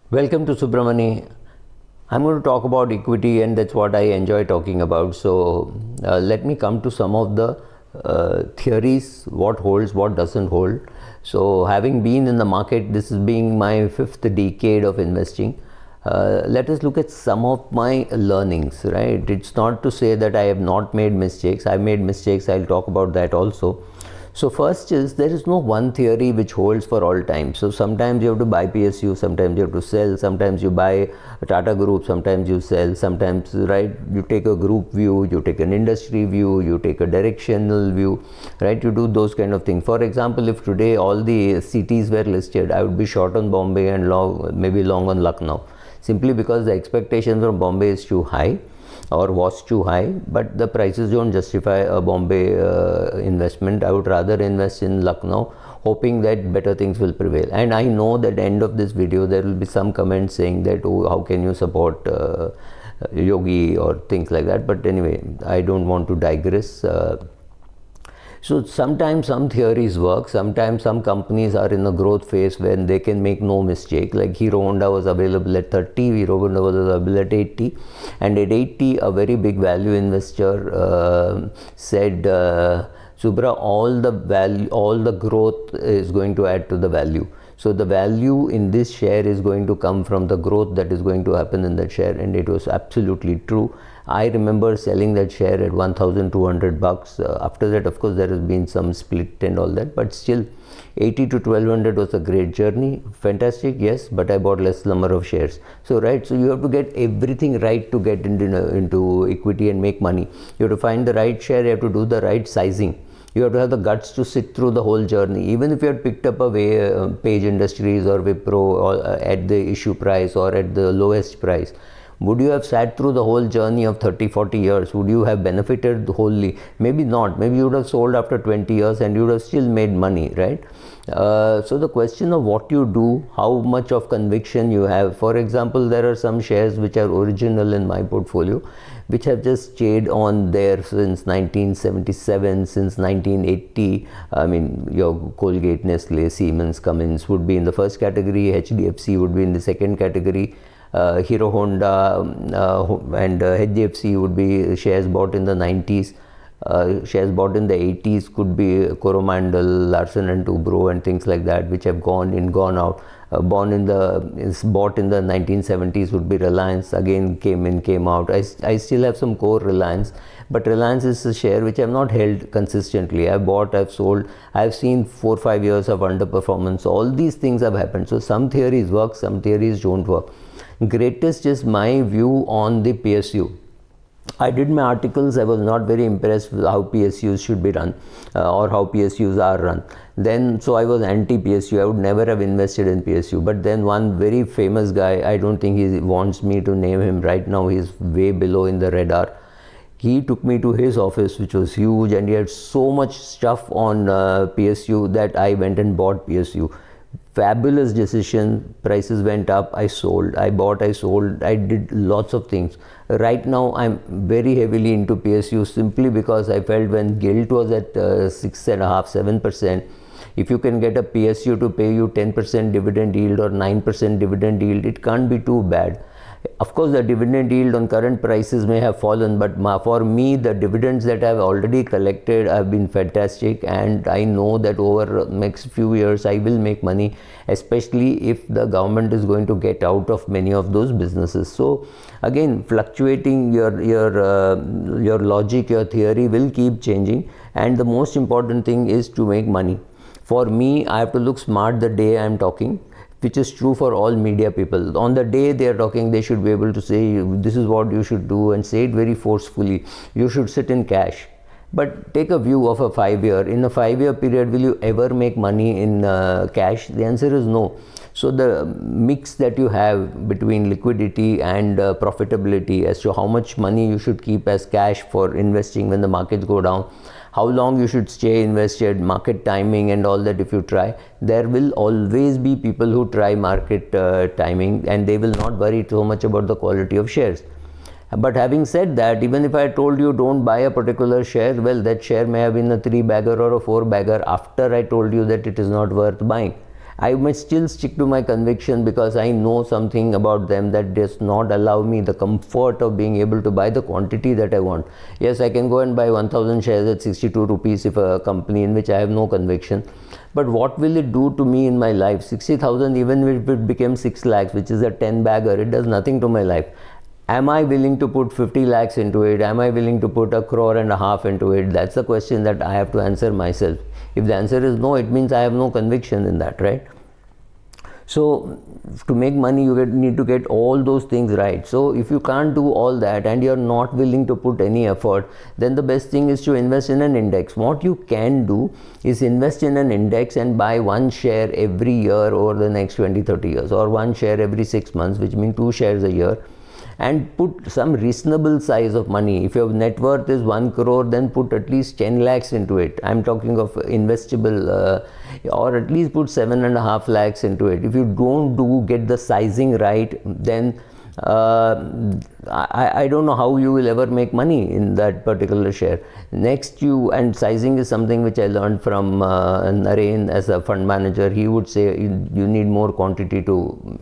Welcome to Subramani. I'm going to talk about equity, and that's what I enjoy talking about. So, let me come to some of the theories, what holds, what doesn't hold. So, having been in the market, this is being my fifth decade of investing. Let us look at some of my learnings, right? It's not to say that I have not made mistakes. I've made mistakes. I'll talk about that also. So first is, there is no one theory which holds for all time. So sometimes you have to buy PSU, sometimes you have to sell, sometimes you buy a Tata Group, sometimes you sell, sometimes, right, you take a group view, you take an industry view, you take a directional view, right, you do those kind of things. For example, if today all the cities were listed, I would be short on Bombay and long, maybe long on Lucknow, simply because the expectations from Bombay is too high or was too high, but the prices don't justify a Bombay investment. I would rather invest in Lucknow, hoping that better things will prevail. And I know that at the end of this video there will be some comments saying that, oh, how can you support Yogi or things like that. But anyway, I don't want to digress. So sometimes some theories work, sometimes some companies are in a growth phase when they can make no mistake. Like Hero Honda was available at 30, Hero Honda was available at 80, and at 80 a very big value investor said, Subra, all the growth is going to add to the value. So the value in this share is going to come from the growth that is going to happen in that share, and it was absolutely true. I remember selling that share at $1,200. After that, of course, there has been some split and all that, but still 80 to 1200 was a great journey. Fantastic, yes, but I bought less number of shares. So right, so you have to get everything right to get into equity and make money. You have to find the right share, you have to do the right sizing. You have to have the guts to sit through the whole journey. Even if you had picked up a Page Industries or Wipro or at the issue price or at the lowest price, would you have sat through the whole journey of 30-40 years? Would you have benefited wholly? Maybe not. Maybe you would have sold after 20 years and you would have still made money, right? So the question of what you do, how much of conviction you have. For example, there are some shares which are original in my portfolio, which have just stayed on there since 1977, since 1980. I mean, your Colgate, Nestle, Siemens, Cummins would be in the first category, HDFC would be in the second category. Hero Honda and HDFC would be shares bought in the 90s. Shares bought in the 80s could be Coromandel, Larsen and Toubro and things like that, which have gone out. Bought in the 1970s would be Reliance, again came out. I still have some core Reliance, but Reliance is a share which I have not held consistently. I've bought, I've sold, I've seen 4-5 years of underperformance. All these things have happened. So some theories work, some theories don't work. Greatest is my view on the PSU. I did my articles. I was not very impressed with how PSUs should be run or how PSUs are run. Then, so I was anti-PSU. I would never have invested in PSU. But then one very famous guy, I don't think he wants me to name him right now. He's way below in the radar. He took me to his office, which was huge, and he had so much stuff on PSU that I went and bought PSU. Fabulous decision. Prices went up, I sold, I bought, I sold, I did lots of things. Right now I'm very heavily into PSU simply because I felt when gilt was at 6.5-7%, if you can get a PSU to pay you 10% dividend yield or 9% dividend yield, it can't be too bad. Of course, the dividend yield on current prices may have fallen, but for me, the dividends that I've already collected have been fantastic, and I know that over the next few years I will make money, especially if the government is going to get out of many of those businesses. So again, fluctuating your logic, your theory will keep changing, and the most important thing is to make money. For me, I have to look smart the day I am talking, which is true for all media people. On the day they are talking, they should be able to say, this is what you should do, and say it very forcefully. You should sit in cash. But take a view of a 5-year. In a 5-year period, will you ever make money in cash? The answer is no. So the mix that you have between liquidity and profitability as to how much money you should keep as cash for investing when the markets go down, how long you should stay invested, market timing and all that. If you try, there will always be people who try market timing, and they will not worry so much about the quality of shares. But having said that, even if I told you don't buy a particular share, well, that share may have been a 3-bagger or a 4-bagger after I told you that it is not worth buying. I might still stick to my conviction because I know something about them that does not allow me the comfort of being able to buy the quantity that I want. Yes, I can go and buy 1000 shares at 62 rupees if a company in which I have no conviction. But what will it do to me in my life? 60,000, even if it became 6 lakhs, which is a 10 bagger, it does nothing to my life. Am I willing to put 50 lakhs into it? Am I willing to put 1.5 crore into it? That's the question that I have to answer myself. If the answer is no, it means I have no conviction in that, right? So to make money, you need to get all those things right. So if you can't do all that and you're not willing to put any effort, then the best thing is to invest in an index. What you can do is invest in an index and buy one share every year over the next 20-30 years, or one share every 6 months, which means 2 shares a year, and put some reasonable size of money. If your net worth is 1 crore, then put at least 10 lakhs into it. I'm talking of investable, or at least put 7.5 lakhs into it. If you don't get the sizing right, then I don't know how you will ever make money in that particular share. Next, and sizing is something which I learned from Naren as a fund manager. He would say you need more quantity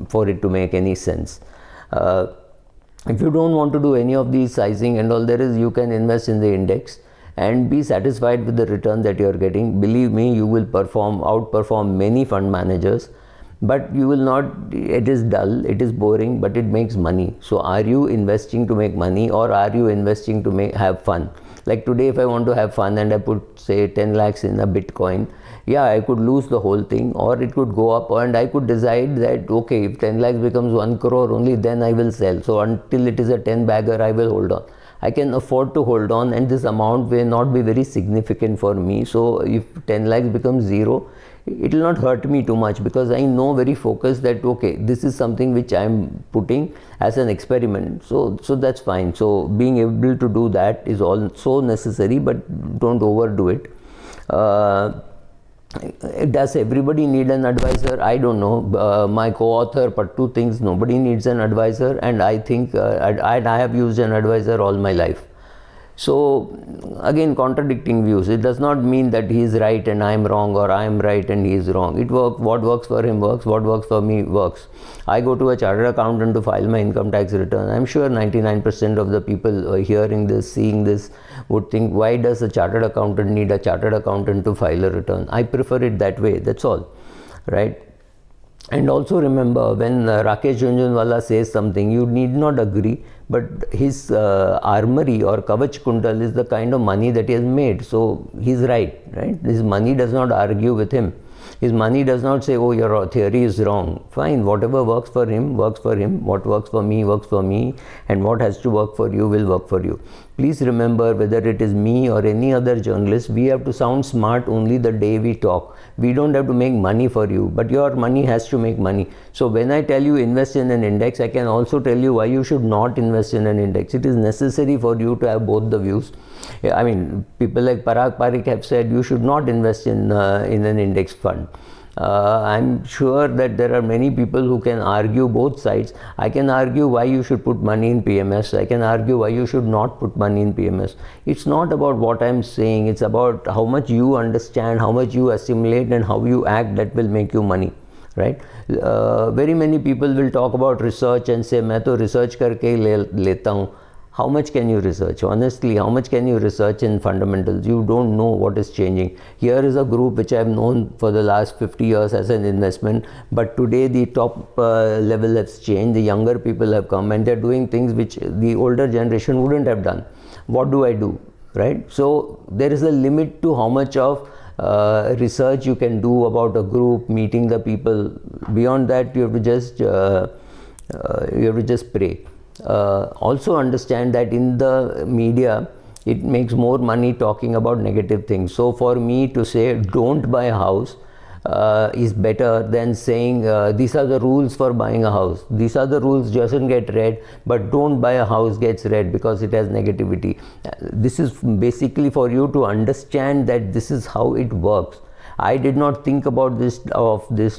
for it to make any sense. If you don't want to do any of these sizing and all, you can invest in the index and be satisfied with the return that you are getting. Believe me, you will outperform many fund managers, but you will not. It is dull, it is boring, but it makes money. So are you investing to make money, or are you investing to have fun? Like today, if I want to have fun and I put say 10 lakhs in a Bitcoin, yeah, I could lose the whole thing, or it could go up, and I could decide that, okay, if 10 lakhs becomes 1 crore only, then I will sell. So until it is a 10 bagger, I will hold on. I can afford to hold on, and this amount will not be very significant for me. So if 10 lakhs becomes zero, it will not hurt me too much, because I know very focused that, okay, this is something which I am putting as an experiment. So that's fine. So being able to do that is also necessary, but don't overdo it. Does everybody need an advisor? I don't know. My co-author Pattu thinks nobody needs an advisor, and I think I have used an advisor all my life. So again, contradicting views. It does not mean that he is right and I am wrong, or I am right and he is wrong. What works for him works, what works for me works. I go to a chartered accountant to file my income tax return. I'm sure 99% of the people hearing this, seeing this would think, why does a chartered accountant need a chartered accountant to file a return? I prefer it that way, that's all, right? And also remember, when Rakesh Jhunjhunwala says something, you need not agree, but his armory or Kavach Kundal is the kind of money that he has made. So he's right? His money does not argue with him. His money does not say, oh, your theory is wrong. Fine, whatever works for him, works for him. What works for me, works for me. And what has to work for you will work for you. Please remember, whether it is me or any other journalist, we have to sound smart only the day we talk. We don't have to make money for you, but your money has to make money. So when I tell you invest in an index, I can also tell you why you should not invest in an index. It is necessary for you to have both the views. I mean, people like Parag Parikh have said you should not invest in an index fund. I'm sure that there are many people who can argue both sides. I can argue why you should put money in PMS. I can argue why you should not put money in PMS. It's not about what I'm saying. It's about how much you understand, how much you assimilate, and how you act that will make you money, right? Very many people will talk about research and say, मैं तो research करके लेता हूँ. How much can you research? Honestly, how much can you research in fundamentals? You don't know what is changing. Here is a group which I have known for the last 50 years as an investment, but today the top level has changed. The younger people have come and they're doing things which the older generation wouldn't have done. What do I do, right? So there is a limit to how much of research you can do about a group, meeting the people. Beyond that, you have to just pray. Also understand that in the media, it makes more money talking about negative things. So for me to say don't buy a house is better than saying these are the rules for buying a house. These are the rules, doesn't get read, but don't buy a house gets read because it has negativity. This is basically for you to understand that this is how it works. I did not think about this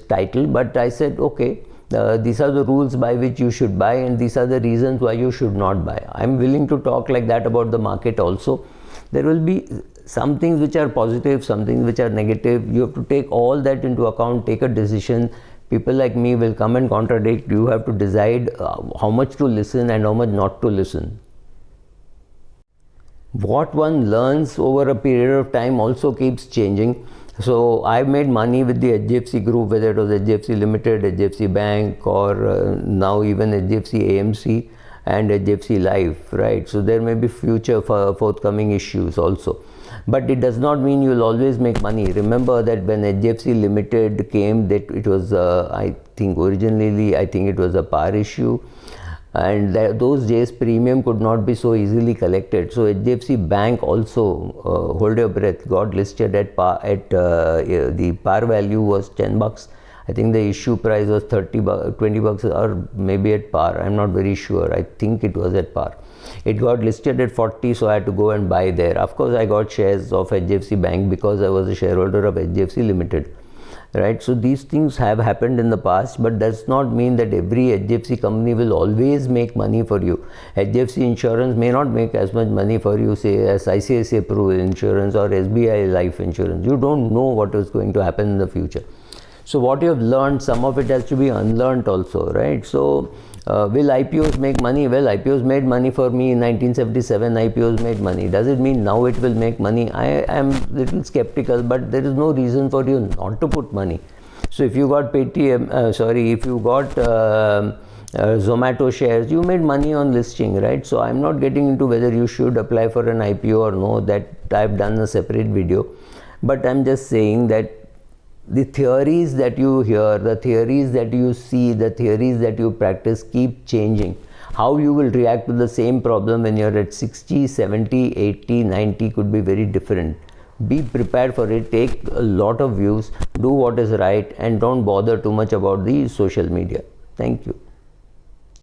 title, but I said, okay, these are the rules by which you should buy, and these are the reasons why you should not buy. I'm willing to talk like that about the market also. There will be some things which are positive, some things which are negative. You have to take all that into account, take a decision. People like me will come and contradict. You have to decide how much to listen and how much not to listen. What one learns over a period of time also keeps changing. So I've made money with the HDFC group, whether it was HDFC Limited, HDFC Bank, or now even HDFC AMC and HDFC Life, right? So there may be future forthcoming issues also. But it does not mean you'll always make money. Remember that when HDFC Limited came, that it was, I think originally, I think it was a par issue. And those days premium could not be so easily collected. So HDFC Bank also, hold your breath, got listed at par, the par value was 10 bucks. I think the issue price was 20 bucks, or maybe at par. I'm not very sure. I think it was at par. It got listed at 40, so I had to go and buy there. Of course, I got shares of HDFC Bank because I was a shareholder of HDFC Limited. Right, so these things have happened in the past, but does not mean that every HDFC company will always make money for you. HDFC Insurance may not make as much money for you, say, as ICICI Pru Insurance or SBI Life Insurance. You don't know what is going to happen in the future. So what you have learned, some of it has to be unlearned also, right? So will IPOs make money? Well, IPOs made money for me in 1977. IPOs made money. Does it mean now it will make money? I am a little skeptical, but there is no reason for you not to put money. So if you got Paytm, if you got Zomato shares, you made money on listing, right? So I'm not getting into whether you should apply for an IPO or no. That I've done a separate video, but I'm just saying that the theories that you hear, the theories that you see, the theories that you practice keep changing. How you will react to the same problem when you're at 60, 70, 80, 90 could be very different. Be prepared for it, take a lot of views, do what is right, and don't bother too much about the social media. Thank you.